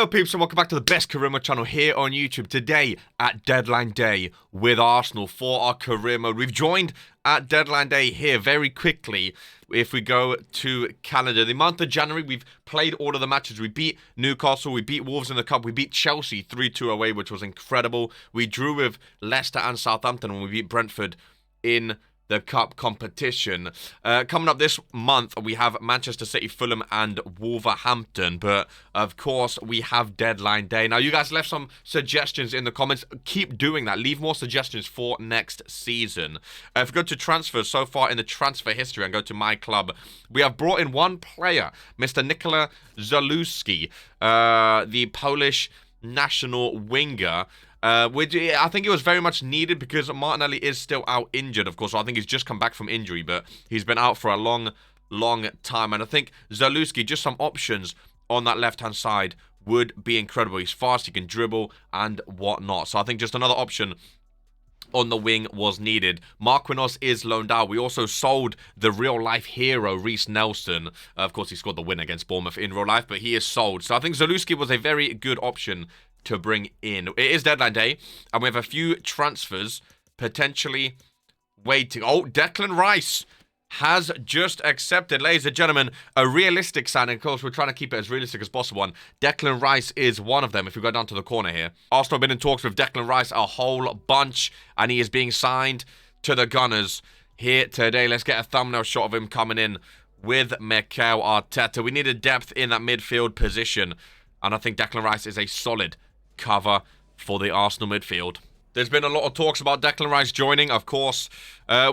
Hello peeps and welcome back to the best career channel here on YouTube. Today at deadline day with Arsenal for our career mode. We've joined at deadline day here very quickly. If we go to calendar, the month of January, we've played all of the matches. We beat Newcastle, we beat Wolves in the Cup, we beat Chelsea 3-2 away, which was incredible. We drew with Leicester and Southampton, and we beat Brentford in the Cup competition. Coming up this month, we have Manchester City, Fulham, and Wolverhampton. But, of course, we have deadline day. Now, you guys left some suggestions in the comments. Keep doing that. Leave more suggestions for next season. If we go to transfers, so far in the transfer history, and go to my club, we have brought in one player, Mr. Nikola Zalewski, the Polish national winger. Which I think it was very much needed because Martinelli is still out injured, of course. So I think he's just come back from injury, but he's been out for a long time. And I think Zalewski, just some options on that left-hand side would be incredible. He's fast, he can dribble and whatnot. So I think just another option on the wing was needed. Marquinhos is loaned out. We also sold the real-life hero, Reece Nelson. Of course, he scored the win against Bournemouth in real life, but he is sold. So I think Zalewski was a very good option to bring in. It is deadline day, and we have a few transfers potentially waiting. Oh, Declan Rice has just accepted, ladies and gentlemen, a realistic signing. Of course, we're trying to keep it as realistic as possible, and Declan Rice is one of them. If we go down to the corner here, Arsenal have been in talks with Declan Rice a whole bunch, and he is being signed to the Gunners here today. Let's get a thumbnail shot of him coming in with Mikel Arteta. We needed depth in that midfield position, and I think Declan Rice is a solid cover for the Arsenal midfield. There's been a lot of talks about Declan Rice joining, of course.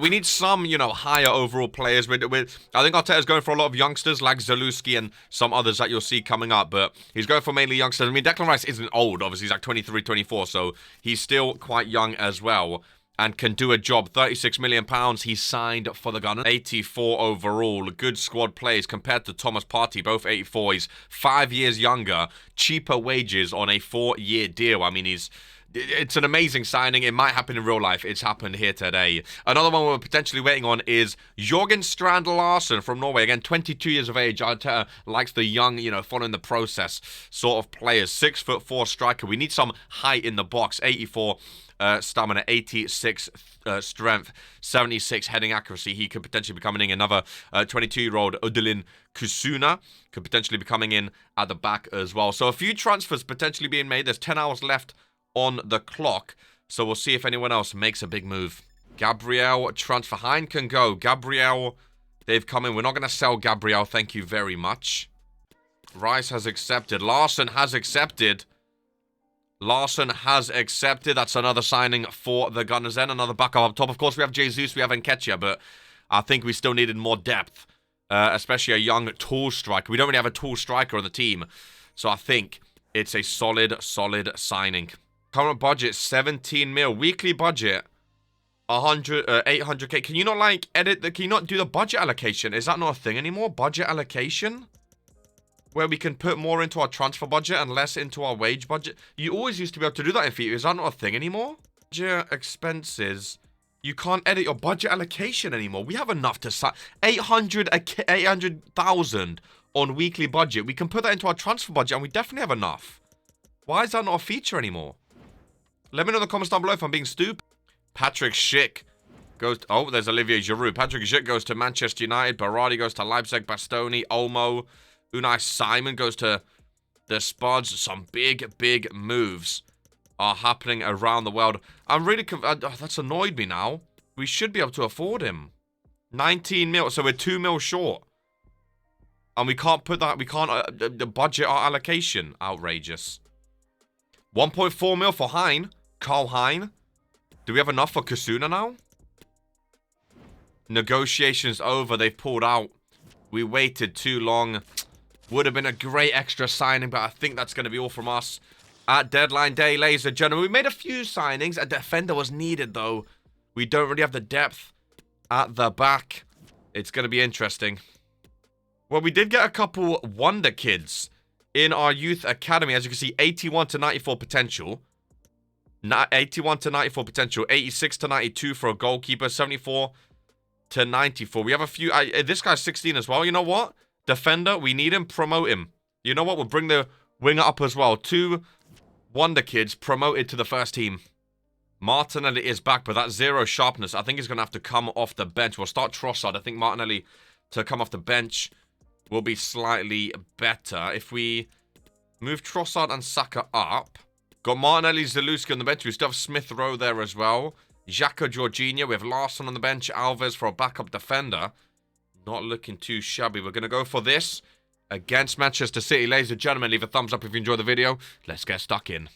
We need some, higher overall players. I think Arteta's going for a lot of youngsters like Zalewski and some others that you'll see coming up, but he's going for mainly youngsters. I mean, Declan Rice isn't old, obviously. He's like 23, 24, so he's still quite young as well and can do a job. £36 million he's signed for the Gunners. 84 overall. Good squad plays compared to Thomas Partey, both 84. He's 5 years younger, cheaper wages on a 4-year deal. I mean, it's an amazing signing. It might happen in real life. It's happened here today. Another one we're potentially waiting on is Jørgen Strand Larsen from Norway. Again, 22 years of age. Arteta likes the young, following the process sort of players. 6'4" striker. We need some height in the box. 84 stamina, 86 strength, 76 heading accuracy. He could potentially be coming in. Another 22-year-old Odilin Kusuna could potentially be coming in at the back as well. So a few transfers potentially being made. There's 10 hours left on the clock, so we'll see if anyone else makes a big move. Gabriel transfer. Hein can go. Gabriel, they've come in. We're not going to sell Gabriel, thank you very much. Rice has accepted. Larsen has accepted. Larsen has accepted. That's another signing for the Gunners then. Another backup up top. Of course, we have Jesus, we have Nketiah, but I think we still needed more depth, especially a young, tall striker. We don't really have a tall striker on the team, so I think it's a solid signing. Current budget, 17 mil. Weekly budget, 800k. Can you not, can you not do the budget allocation? Is that not a thing anymore? Budget allocation? Where we can put more into our transfer budget and less into our wage budget. You always used to be able to do that in FIFA. Is that not a thing anymore? Budget expenses. You can't edit your budget allocation anymore. We have enough to sign 800,000 on weekly budget. We can put that into our transfer budget and we definitely have enough. Why is that not a feature anymore? Let me know in the comments down below if I'm being stupid. Patrick Schick goes to, oh, there's Olivier Giroud. Patrick Schick goes to Manchester United. Berardi goes to Leipzig. Bastoni, Olmo. Unai Simon goes to the Spuds. Some big moves are happening around the world. I'm really that's annoyed me now. We should be able to afford him. 19 mil, so we're 2 mil short. And we can't put that, the budget, our allocation, outrageous. 1.4 mil for Hein. Carl Hein. Do we have enough for Kusuna now? Negotiations over, they've pulled out. We waited too long. Would have been a great extra signing, but I think that's going to be all from us at deadline day, ladies and gentlemen. We made a few signings. A defender was needed, though. We don't really have the depth at the back. It's going to be interesting. Well, we did get a couple wonder kids in our youth academy. As you can see, 81 to 94 potential. 81 to 94 potential. 86 to 92 for a goalkeeper. 74 to 94. We have a few. This guy's 16 as well. You know what? Defender, we need him. Promote him. You know what? We'll bring the Winger up as well. 2 wonder kids promoted to the first team. Martinelli is back, but that 0 sharpness, I think he's going to have to come off the bench. We'll start Trossard. I think Martinelli to come off the bench will be slightly better. If we move Trossard and Saka up, got Martinelli, Zalewski on the bench. We still have Smith Rowe there as well. Xhaka, Jorginho. We have Larsson on the bench. Alves for a backup defender. Not looking too shabby. We're going to go for this against Manchester City. Ladies and gentlemen, leave a thumbs up if you enjoyed the video. Let's get stuck in.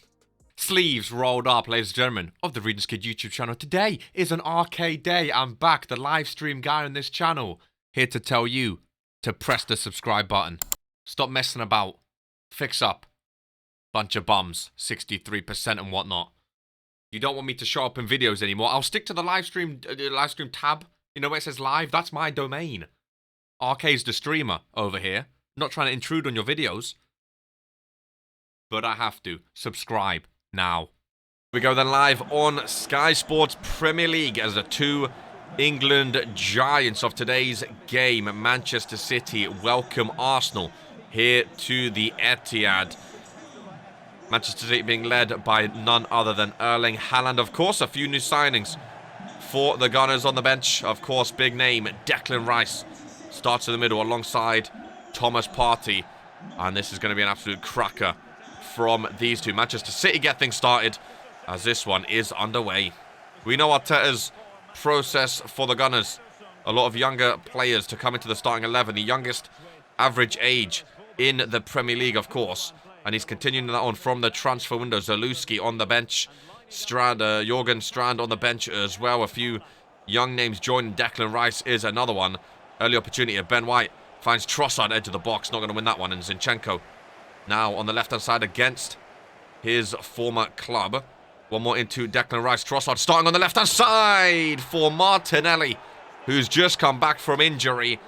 Sleeves rolled up, ladies and gentlemen, of the Readers Kid YouTube channel. Today is an arcade day. I'm back, the live stream guy on this channel. Here to tell you to press the subscribe button. Stop messing about. Fix up. Bunch of bums. 63% and whatnot. You don't want me to show up in videos anymore. I'll stick to the live stream tab. You know where it says live? That's my domain. RK's the streamer over here. Not trying to intrude on your videos. But I have to. Subscribe now. We go then live on Sky Sports Premier League as the 2 England giants of today's game. Manchester City welcome Arsenal here to the Etihad. Manchester City being led by none other than Erling Haaland. Of course, a few new signings for the Gunners on the bench. Of course, big name Declan Rice starts in the middle alongside Thomas Partey. And this is going to be an absolute cracker from these two. Manchester City get things started as this one is underway. We know Arteta's process for the Gunners. A lot of younger players to come into the starting 11. The youngest average age in the Premier League, of course. And he's continuing that on from the transfer window. Zalewski on the bench. Jurgen Strand on the bench as well. A few young names joining. Declan Rice is another one. Early opportunity of Ben White. Finds Trossard edge of the box. Not going to win that one. And Zinchenko now on the left-hand side against his former club. One more into Declan Rice. Trossard starting on the left-hand side for Martinelli, who's just come back from injury.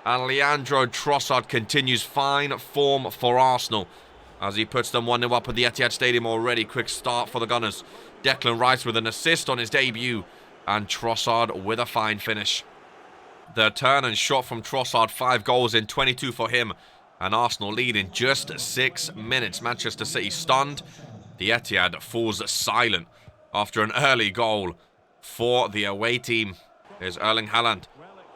And Leandro Trossard continues fine form for Arsenal as he puts them 1-0 up at the Etihad Stadium already. Quick start for the Gunners. Declan Rice with an assist on his debut. And Trossard with a fine finish. The turn and shot from Trossard. 5 goals in 22 for him. And Arsenal lead in just 6 minutes. Manchester City stunned. The Etihad falls silent after an early goal for the away team. Here's Erling Haaland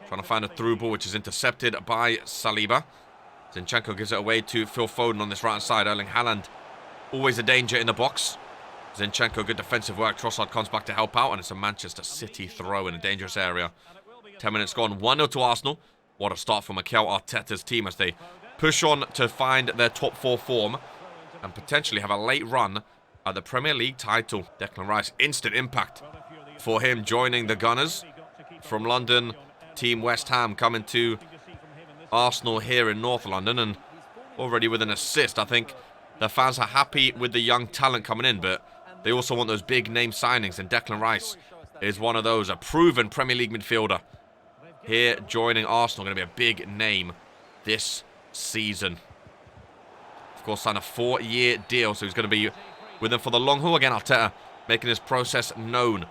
trying to find a through ball, which is intercepted by Saliba. Zinchenko gives it away to Phil Foden on this right side. Erling Haaland, always a danger in the box. Zinchenko, good defensive work. Trossard comes back to help out, and it's a Manchester City throw in a dangerous area. 10 minutes gone, 1-0 to Arsenal. What a start for Mikel Arteta's team as they push on to find their top 4 form and potentially have a late run at the Premier League title. Declan Rice, instant impact for him joining the Gunners from London. Team West Ham coming to Arsenal here in North London and already with an assist. I think the fans are happy with the young talent coming in, but they also want those big name signings, and Declan Rice is one of those, a proven Premier League midfielder here joining Arsenal. Going to be a big name this season. Of course, signed a 4-year deal, so he's going to be with them for the long haul. Again, Arteta making his process known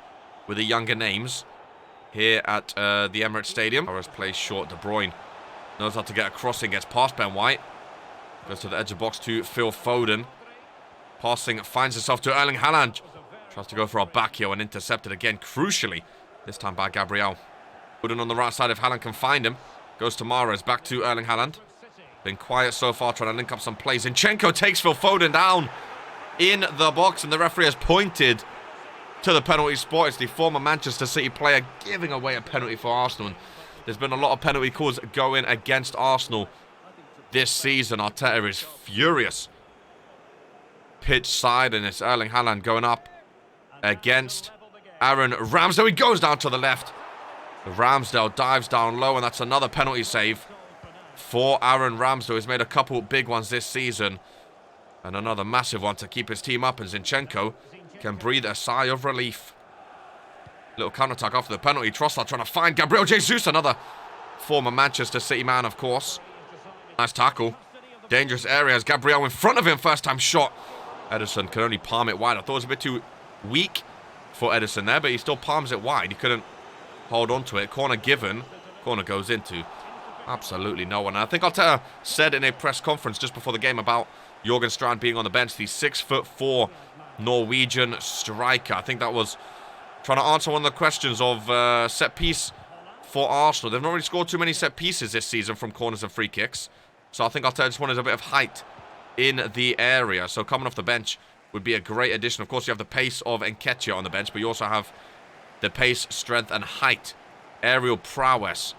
with the younger names here at the Emirates Stadium. Torres plays short. De Bruyne knows how to get a crossing, gets past Ben White. Goes to the edge of the box to Phil Foden. Passing finds himself to Erling Haaland. Tries to go for a back heel and intercepted again, crucially, this time by Gabriel. Foden on the right side if Haaland can find him. Goes to Mahrez, back to Erling Haaland. Been quiet so far, trying to link up some plays. Zinchenko takes Phil Foden down in the box, and the referee has pointed to the penalty spot. It's the former Manchester City player giving away a penalty for Arsenal. And there's been a lot of penalty calls going against Arsenal this season. Arteta is furious. Pitch side, and it's Erling Haaland going up against Aaron Ramsdale. He goes down to the left. Ramsdale dives down low, and that's another penalty save for Aaron Ramsdale. He's made a couple big ones this season, and another massive one to keep his team up, and Zinchenko can breathe a sigh of relief. Little counter-attack after the penalty. Trossard trying to find Gabriel Jesus, another former Manchester City man, of course. Nice tackle. Dangerous areas. Gabriel in front of him, first-time shot. Ederson can only palm it wide. I thought it was a bit too weak for Ederson there, but he still palms it wide. He couldn't hold on to it. Corner given. Corner goes into absolutely no one. And I think Arteta said in a press conference just before the game about Jorgen Strand being on the bench, the 6'4" Norwegian striker. I think that was trying to answer one of the questions of set piece for Arsenal. They've not really scored too many set pieces this season from corners and free kicks. So I think Arteta just wanted a bit of height in the area. So coming off the bench would be a great addition. Of course, you have the pace of Nketiah on the bench, but you also have the pace, strength, and height, aerial prowess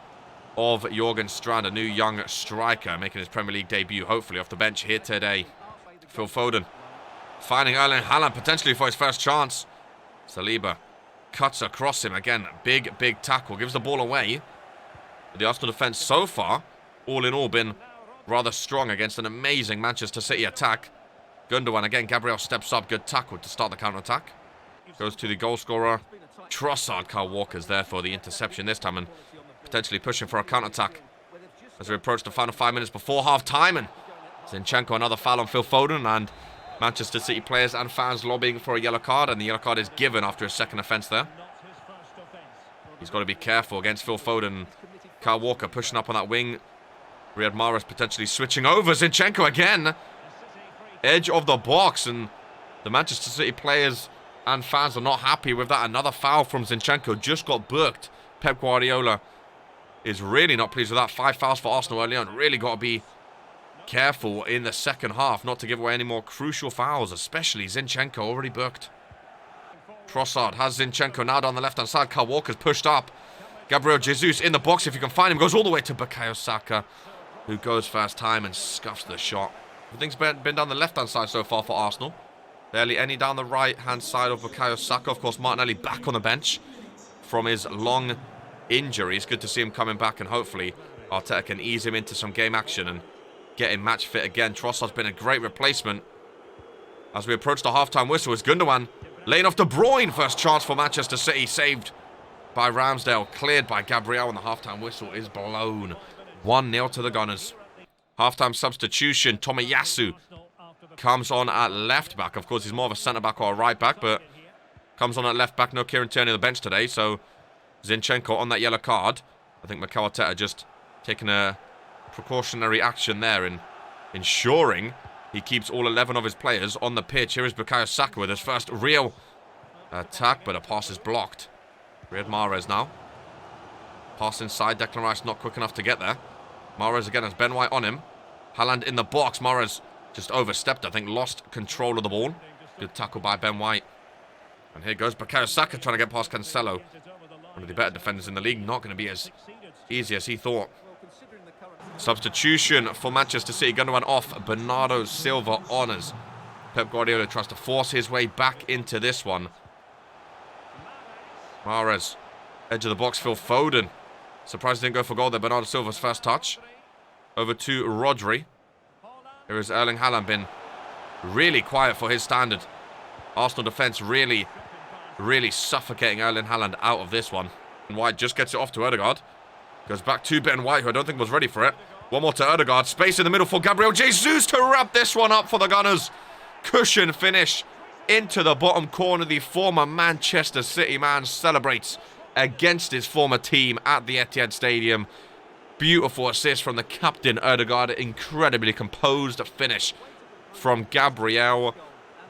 of Jorgen Strand, a new young striker making his Premier League debut, hopefully, off the bench here today. Phil Foden finding Erling Haaland potentially for his first chance. Saliba cuts across him again. Big tackle. Gives the ball away. The Arsenal defence so far, all in all, been rather strong against an amazing Manchester City attack. Gundogan again. Gabriel steps up. Good tackle to start the counter-attack. Goes to the goal scorer. Trossard. Kyle Walker's there for the interception this time and potentially pushing for a counter-attack as we approach the final 5 minutes before half-time. And Zinchenko, another foul on Phil Foden, and Manchester City players and fans lobbying for a yellow card, and the yellow card is given after his second offence there. He's got to be careful against Phil Foden. Kyle Walker pushing up on that wing. Riyad Mahrez potentially switching over. Zinchenko again. Edge of the box, and the Manchester City players and fans are not happy with that. Another foul from Zinchenko just got booked. Pep Guardiola is really not pleased with that. 5 fouls for Arsenal early on. Really got to be careful in the second half not to give away any more crucial fouls, especially Zinchenko already booked. Trossard has Zinchenko now down the left-hand side. Kyle Walker's pushed up. Gabriel Jesus in the box if you can find him. Goes all the way to Bukayo Saka, who goes first time and scuffs the shot. Everything's been down the left-hand side so far for Arsenal. Barely any down the right-hand side of Bukayo Saka. Of course, Martinelli back on the bench from his long injury. It's good to see him coming back, and hopefully Arteta can ease him into some game action and get him match fit again. Trossard's been a great replacement. As we approach the half-time whistle, is Gundogan laying off De Bruyne. First chance for Manchester City, saved by Ramsdale, cleared by Gabriel, and the half-time whistle is blown. 1-0 to the Gunners. Half-time substitution, Tomiyasu comes on at left-back. Of course, he's more of a centre-back or a right-back, but comes on at left-back. No Kieran Tierney on the bench today, so Zinchenko on that yellow card. I think Mikel Arteta just taking a precautionary action there in ensuring he keeps all 11 of his players on the pitch. Here is Bukayo Saka with his first real attack, but a pass is blocked. Riyad Mahrez now. Pass inside. Declan Rice not quick enough to get there. Mahrez again has Ben White on him. Haaland in the box. Mahrez just overstepped, I think, lost control of the ball. Good tackle by Ben White. And here goes Bukayo Saka trying to get past Cancelo. One of the better defenders in the league. Not going to be as easy as he thought. Substitution for Manchester City. Gundogan off. Bernardo Silva on as Pep Guardiola tries to force his way back into this one. Mahrez. Edge of the box. Phil Foden. Surprised he didn't go for goal there. Bernardo Silva's first touch. Over to Rodri. Here is Erling Haaland. Been really quiet for his standard. Arsenal defence really suffocating Erling Haaland out of this one. And White just gets it off to Ødegaard. Goes back to Ben White, who I don't think was ready for it. One more to Ødegaard. Space in the middle for Gabriel Jesus to wrap this one up for the Gunners. Cushion finish into the bottom corner. The former Manchester City man celebrates against his former team at the Etihad Stadium. Beautiful assist from the captain Ødegaard. Incredibly composed finish from Gabriel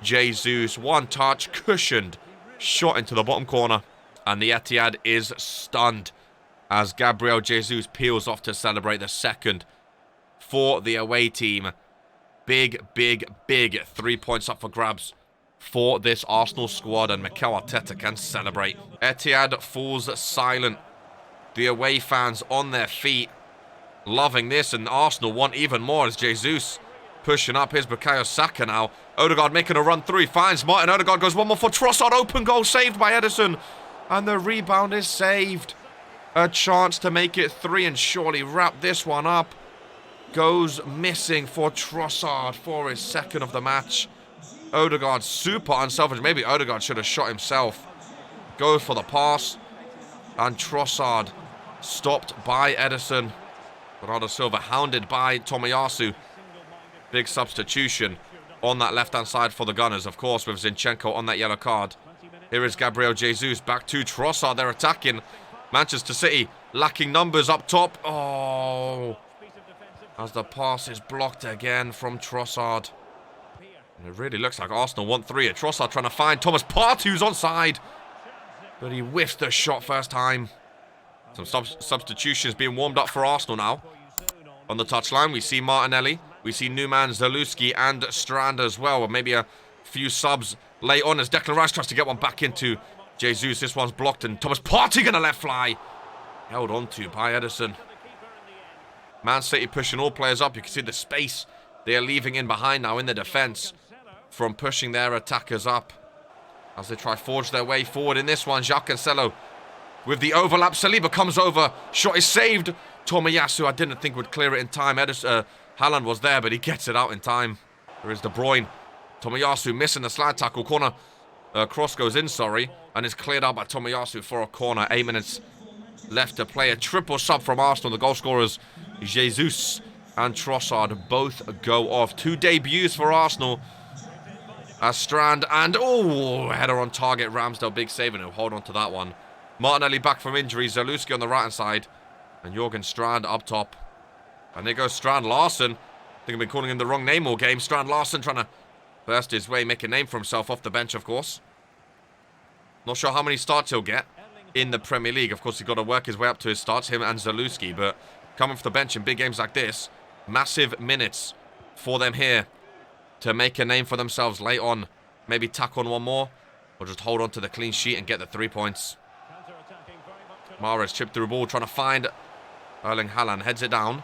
Jesus. One touch, cushioned shot into the bottom corner. And the Etihad is stunned as Gabriel Jesus peels off to celebrate the second for the away team. Big 3 points up for grabs for this Arsenal squad, and Mikel Arteta can celebrate. Etihad falls silent. The away fans on their feet, loving this, and Arsenal want even more as Jesus pushing up. Here's Bukayo Saka now. Ødegaard making a run through. He finds Martin. Ødegaard goes one more for Trossard. Open goal saved by Ederson. And the rebound is saved. A chance to make it 3 and surely wrap this one up. Goes missing for Trossard for his second of the match. Ødegaard super unselfish. Maybe Ødegaard should have shot himself. Goes for the pass. And Trossard stopped by Ederson. Bernardo Silva hounded by Tomiyasu. Big substitution on that left-hand side for the Gunners, of course, with Zinchenko on that yellow card. Here is Gabriel Jesus back to Trossard. They're attacking. Manchester City lacking numbers up top. Oh, as the pass is blocked again from Trossard. It really looks like Arsenal want 3. Trossard trying to find Thomas Partey, who's onside. But he whiffed the shot first time. Some substitutions being warmed up for Arsenal now. On the touchline, we see Martinelli. We see Newman, Zalewski, and Strand as well. Or maybe a few subs late on as Declan Rice tries to get one back into Jesus. This one's blocked, and Thomas Partey going to let fly. Held on to by Ederson. Man City pushing all players up. You can see the space they are leaving in behind now in the defence from pushing their attackers up as they try to forge their way forward in this one. Jacques Cancelo with the overlap. Saliba comes over. Shot is saved. Tomiyasu, I didn't think would clear it in time. Haaland was there, but he gets it out in time. There is De Bruyne. Tomiyasu missing the slide tackle. Corner. Cross goes in, sorry. And is cleared out by Tomiyasu for a corner. 8 minutes left to play. A triple sub from Arsenal. The goal scorers, Jesus and Trossard, both go off. 2 debuts for Arsenal. As Strand and, header on target. Ramsdale, big save, and he'll hold on to that one. Martinelli back from injury. Zalewski on the right-hand side. And Jurgen Strand up top. And there goes Strand Larsen. I think I've been calling him the wrong name all game. Strand Larsen trying to burst his way, make a name for himself off the bench, of course. Not sure how many starts he'll get in the Premier League. Of course, he's got to work his way up to his starts, him and Zalewski. But coming off the bench in big games like this, massive minutes for them here to make a name for themselves late on. Maybe tack on one more, or just hold on to the clean sheet and get the 3 points. Mahrez chipped through the ball, trying to find Erling Haaland. Heads it down.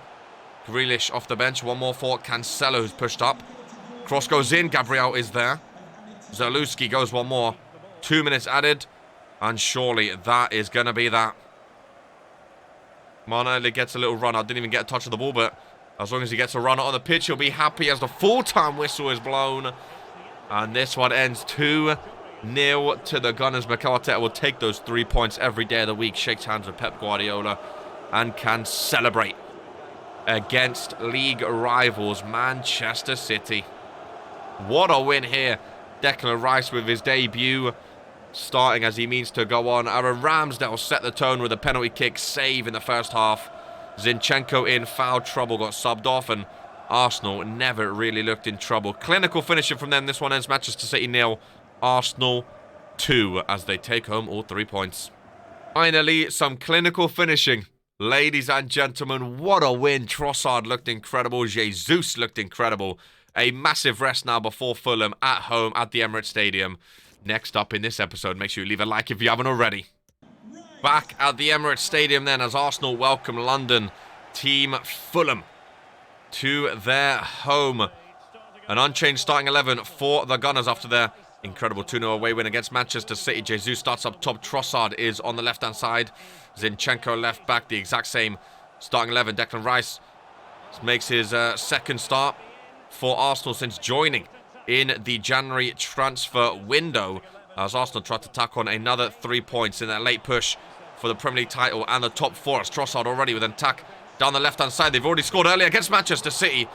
Grealish off the bench. One more for Cancelo, who's pushed up. Cross goes in. Gabriel is there. Zalewski goes one more. 2 minutes added. And surely that is going to be that. Martinelli gets a little run. I didn't even get a touch of the ball, but as long as he gets a run on the pitch, he'll be happy as the full-time whistle is blown. And this one ends 2-0 to the Gunners. Mikel Arteta will take those 3 points every day of the week. Shakes hands with Pep Guardiola and can celebrate against league rivals Manchester City. What a win here. Declan Rice with his debut, starting as he means to go on. Aaron Ramsdale set the tone with a penalty kick save in the first half. Zinchenko in foul trouble, got subbed off, and Arsenal never really looked in trouble. Clinical finishing from them. This one ends Manchester City 0, Arsenal 2, as they take home all 3 points. Finally, some clinical finishing. Ladies and gentlemen, what a win. Trossard looked incredible. Jesus looked incredible. A massive rest now before Fulham at home at the Emirates Stadium. Next up in this episode, make sure you leave a like if you haven't already. Back at the Emirates Stadium then as Arsenal welcome London team Fulham to their home. An unchanged starting 11 for the Gunners after their incredible 2-0 away win against Manchester City. Jesus starts up top. Trossard is on the left-hand side. Zinchenko left back, the exact same starting 11. Declan Rice makes his second start for Arsenal since joining in the January transfer window, as Arsenal tried to tack on another 3 points in that late push for the Premier League title and the top 4. As Trossard already with an attack down the left-hand side. They've already scored earlier against Manchester City,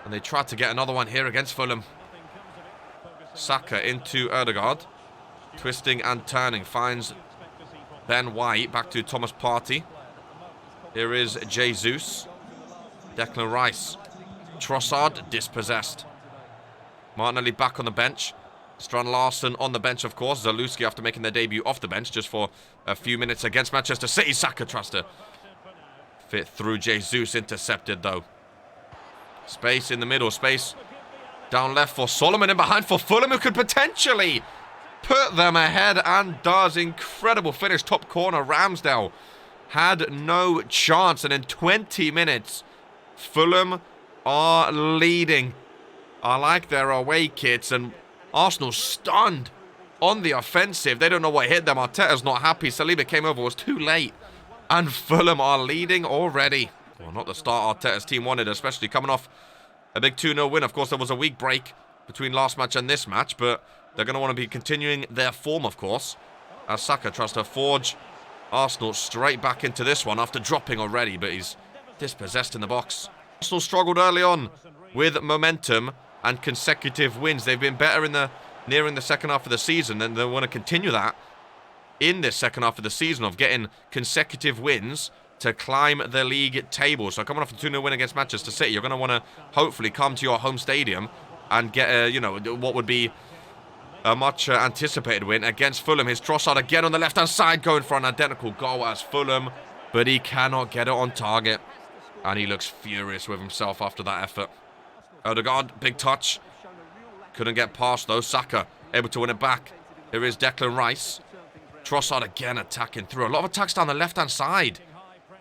and they tried to get another one here against Fulham. Saka into Ødegaard, twisting and turning, finds Ben White, back to Thomas Partey. Here is Jesus. Declan Rice. Trossard dispossessed. Martinelli back on the bench. Strand Larsen on the bench, of course. Zalewski after making their debut off the bench just for a few minutes against Manchester City. Saka tries to fit through. Jesus intercepted, though. Space in the middle. Space down left for Solomon, and behind for Fulham, who could potentially put them ahead, and does. Incredible finish. Top corner. Ramsdale had no chance, and in 20 minutes, Fulham are leading. I like their away kits, and Arsenal stunned on the offensive. They don't know what hit them. Arteta's not happy. Saliba came over, was too late. And Fulham are leading already. Well, not the start Arteta's team wanted, especially coming off a big 2-0 win. Of course, there was a week break between last match and this match, but they're going to want to be continuing their form, of course, as Saka tries to forge Arsenal straight back into this one after dropping already, but he's dispossessed in the box. Arsenal struggled early on with momentum and consecutive wins. They've been better nearing the second half of the season, and they want to continue that in this second half of the season of getting consecutive wins to climb the league table. So coming off a 2-0 win against Manchester City, you're going to want to hopefully come to your home stadium and get, what would be a much anticipated win against Fulham. His Trossard again on the left-hand side, going for an identical goal as Fulham, but he cannot get it on target. And he looks furious with himself after that effort. Odegaard, big touch. Couldn't get past though. Saka able to win it back. Here is Declan Rice. Trossard again attacking through. A lot of attacks down the left-hand side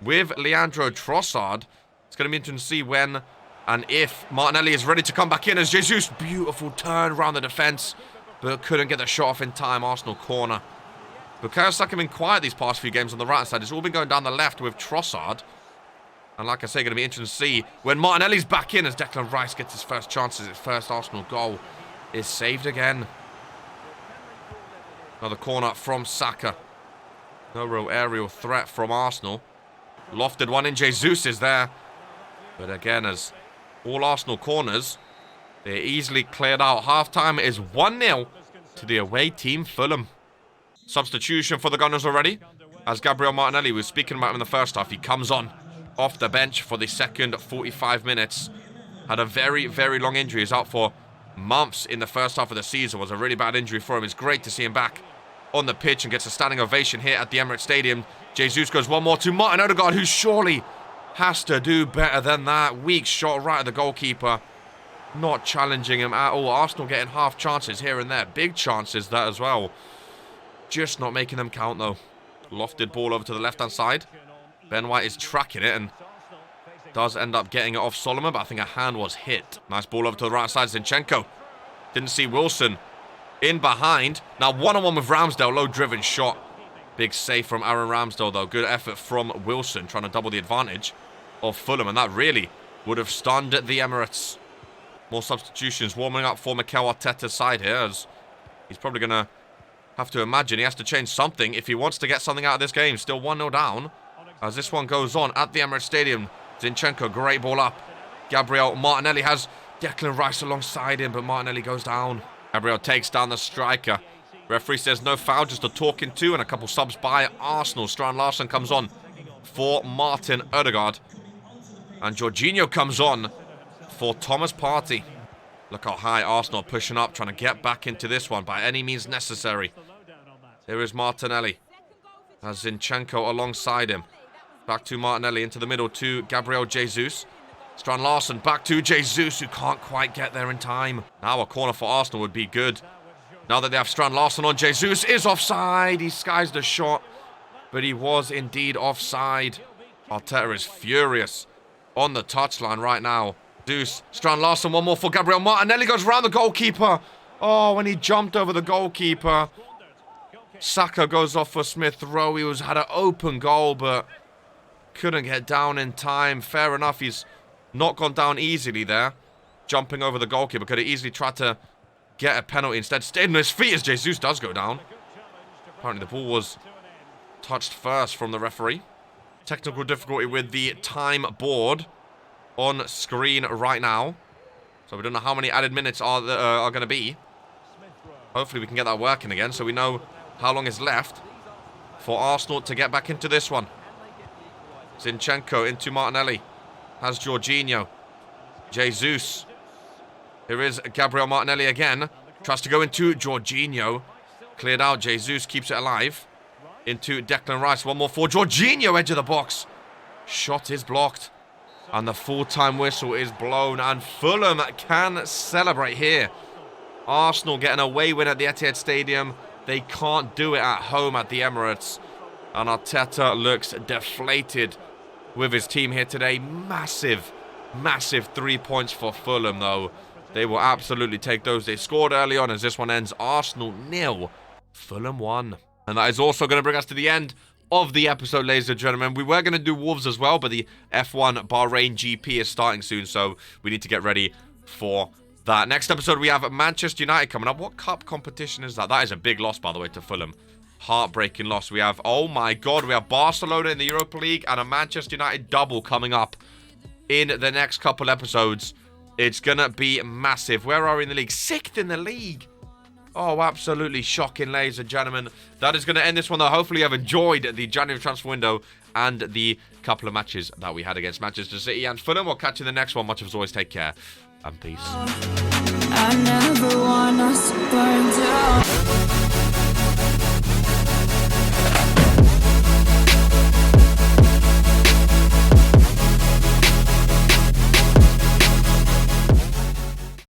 with Leandro Trossard. It's going to be interesting to see when and if Martinelli is ready to come back in as Jesus. Beautiful turn around the defence, but couldn't get the shot off in time. Arsenal corner. Bukayo Saka been quiet these past few games on the right-hand side. It's all been going down the left with Trossard. And like I say, going to be interesting to see when Martinelli's back in as Declan Rice gets his first chances. His first Arsenal goal is saved again. Another corner from Saka. No real aerial threat from Arsenal. Lofted one in. Jesus is there. But again, as all Arsenal corners, they're easily cleared out. Half-time is 1-0 to the away team, Fulham. Substitution for the Gunners already. As Gabriel Martinelli was speaking about him in the first half, he comes on off the bench for the second 45 minutes. Had a very, very long injury. He's out for months in the first half of the season. Was a really bad injury for him. It's great to see him back on the pitch and gets a standing ovation here at the Emirates Stadium. Jesus goes one more to Martin Odegaard, who surely has to do better than that. Weak shot right at the goalkeeper. Not challenging him at all. Arsenal getting half chances here and there. Big chances that as well. Just not making them count though. Lofted ball over to the left-hand side. Ben White is tracking it and does end up getting it off Solomon, but I think a hand was hit. Nice ball over to the right side. Zinchenko. Didn't see Wilson in behind. Now one-on-one with Ramsdale. Low-driven shot. Big save from Aaron Ramsdale, though. Good effort from Wilson, trying to double the advantage of Fulham, and that really would have stunned the Emirates. More substitutions warming up for Mikel Arteta's side here, as he's probably going to have to imagine he has to change something if he wants to get something out of this game. Still 1-0 down as this one goes on at the Emirates Stadium. Zinchenko, great ball up. Gabriel Martinelli has Declan Rice alongside him, but Martinelli goes down. Gabriel takes down the striker. Referee says no foul, just a talking to, and a couple subs by Arsenal. Strand Larsen comes on for Martin Odegaard. And Jorginho comes on for Thomas Partey. Look how high Arsenal pushing up, trying to get back into this one by any means necessary. Here is Martinelli. Has Zinchenko alongside him. Back to Martinelli, into the middle to Gabriel Jesus. Strand Larsen back to Jesus, who can't quite get there in time. Now a corner for Arsenal would be good. Now that they have Strand Larsen on, Jesus is offside. He skies the shot, but he was indeed offside. Arteta is furious on the touchline right now. Deuce, Strand Larsen, one more for Gabriel Martinelli. Goes round the goalkeeper. Oh, when he jumped over the goalkeeper. Saka goes off for Smith Rowe. He had an open goal, but couldn't get down in time. Fair enough, he's not gone down easily there. Jumping over the goalkeeper. Could have easily tried to get a penalty. Instead, stayed on his feet as Jesus does go down. Apparently the ball was touched first from the referee. Technical difficulty with the time board on screen right now. So we don't know how many added minutes are going to be. Hopefully we can get that working again so we know how long is left for Arsenal to get back into this one. Zinchenko into Martinelli. Has Jorginho. Jesus. Here is Gabriel Martinelli again. Tries to go into Jorginho. Cleared out. Jesus keeps it alive. Into Declan Rice. One more for Jorginho. Edge of the box. Shot is blocked. And the full-time whistle is blown. And Fulham can celebrate here. Arsenal getting a away win at the Etihad Stadium. They can't do it at home at the Emirates. And Arteta looks deflated with his team here today. Massive 3 points for Fulham, though. They will absolutely take those. They scored early on as this one ends. Arsenal 0, Fulham 1. And that is also going to bring us to the end of the episode, ladies and gentlemen. We were going to do Wolves as well, but the F1 Bahrain GP is starting soon, so we need to get ready for that. Next episode, we have Manchester United coming up. What cup competition is that? That is a big loss, by the way, to Fulham. Heartbreaking loss. We have, oh my God, we have Barcelona in the Europa League and a Manchester United double coming up in the next couple episodes. It's going to be massive. Where are we in the league? 6th in the league. Oh, absolutely shocking, ladies and gentlemen. That is going to end this one, though. Hopefully you have enjoyed the January transfer window and the couple of matches that we had against Manchester City and Fulham. We'll catch you in the next one. Much as always, take care and peace. I never want us to go